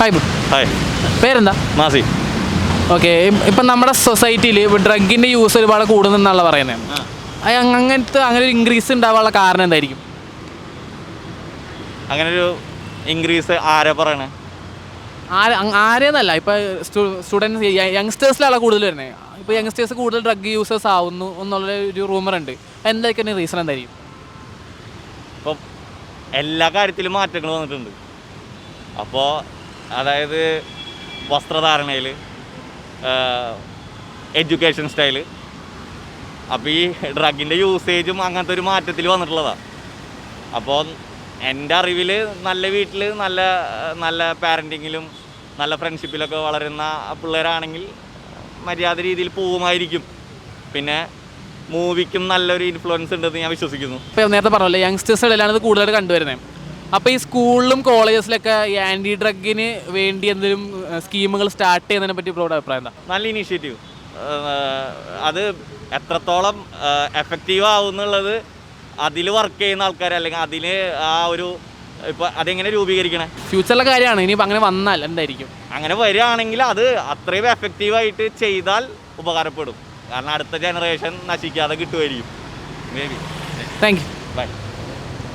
Hi bro. Hi. പേരെന്താ? Masi. Okay. ഇപ്പം നമ്മുടെ സൊസൈറ്റിയിൽ ഡ്രഗിൻ്റെ യൂസ് ഒരുപാട് കൂടുന്നെന്നുള്ള പറയുന്നത്. അങ്ങനെ ഒരു ഇൻക്രീസ് ഉണ്ടാവാനുള്ള കാരണം എന്തായിരിക്കും? അങ്ങനൊരു ഇൻക്രീസ് ആരാ പറയണേ? ആരെന്നല്ല, ഇപ്പോൾ സ്റ്റുഡൻസ് യങ്സ്റ്റേഴ്സിലാണ് കൂടുതൽ വരുന്നത്. ഇപ്പോൾ യങ്സ്റ്റേഴ്സ് കൂടുതൽ ഡ്രഗ് യൂസേഴ്സ് ആവുന്നു എന്നുള്ള ഒരു റൂമർ ഉണ്ട്. എന്തായിരിക്കും റീസൺ എന്തായിരിക്കും? ഇപ്പം എല്ലാ കാര്യത്തിലും മാറ്റങ്ങൾ വന്നിട്ടുണ്ട്. അപ്പോൾ അതായത് വസ്ത്രധാരണയിൽ, എഡ്യൂക്കേഷൻ സ്റ്റൈല്, അപ്പോൾ ഈ ഡ്രഗിൻ്റെ യൂസേജും അങ്ങനത്തെ ഒരു മാറ്റത്തിൽ വന്നിട്ടുള്ളതാണ്. അപ്പോൾ എൻ്റെ അറിവിൽ നല്ല വീട്ടിൽ നല്ല പാരൻറ്റിങ്ങിലും നല്ല ഫ്രണ്ട്ഷിപ്പിലൊക്കെ വളരുന്ന പിള്ളേരാണെങ്കിൽ മര്യാദ രീതിയിൽ പോവുമായിരിക്കും. പിന്നെ മൂവിക്കും നല്ലൊരു ഇൻഫ്ലുവൻസ് ഉണ്ടെന്ന് ഞാൻ വിശ്വസിക്കുന്നു. ഇപ്പോൾ നേരത്തെ പറഞ്ഞല്ലോ യങ്സ്റ്റേഴ്സിലാണ് ഇത് കൂടുതലായിട്ട് കണ്ടുവരുന്നത്. അപ്പോൾ ഈ സ്കൂളിലും കോളേജസിലൊക്കെ ഈ ആൻറ്റി ഡ്രഗിന് വേണ്ടി എന്തെങ്കിലും സ്കീമുകൾ സ്റ്റാർട്ട് ചെയ്യുന്നതിനെ പറ്റി ബ്രോയുടെ അഭിപ്രായം എന്താ? നല്ല ഇനീഷ്യേറ്റീവ്. അത് എത്രത്തോളം എഫക്റ്റീവ് ആവും എന്നുള്ളത് അതിൽ വർക്ക് ചെയ്യുന്ന ആൾക്കാർ, അല്ലെങ്കിൽ അതിന് ആ ഒരു ഇപ്പോൾ അതെങ്ങനെ രൂപീകരിക്കണേ ഫ്യൂച്ചറിലെ കാര്യമാണ്. ഇനിയിപ്പോൾ അങ്ങനെ വന്നാൽ എന്തായിരിക്കും? അങ്ങനെ വരികയാണെങ്കിൽ അത് അത്രയും എഫക്റ്റീവായിട്ട് ചെയ്താൽ ഉപകാരപ്പെടും. കാരണം അടുത്ത ജനറേഷൻ നശിക്കാതെ കിട്ടുമായിരിക്കും. May be. Thank you. By.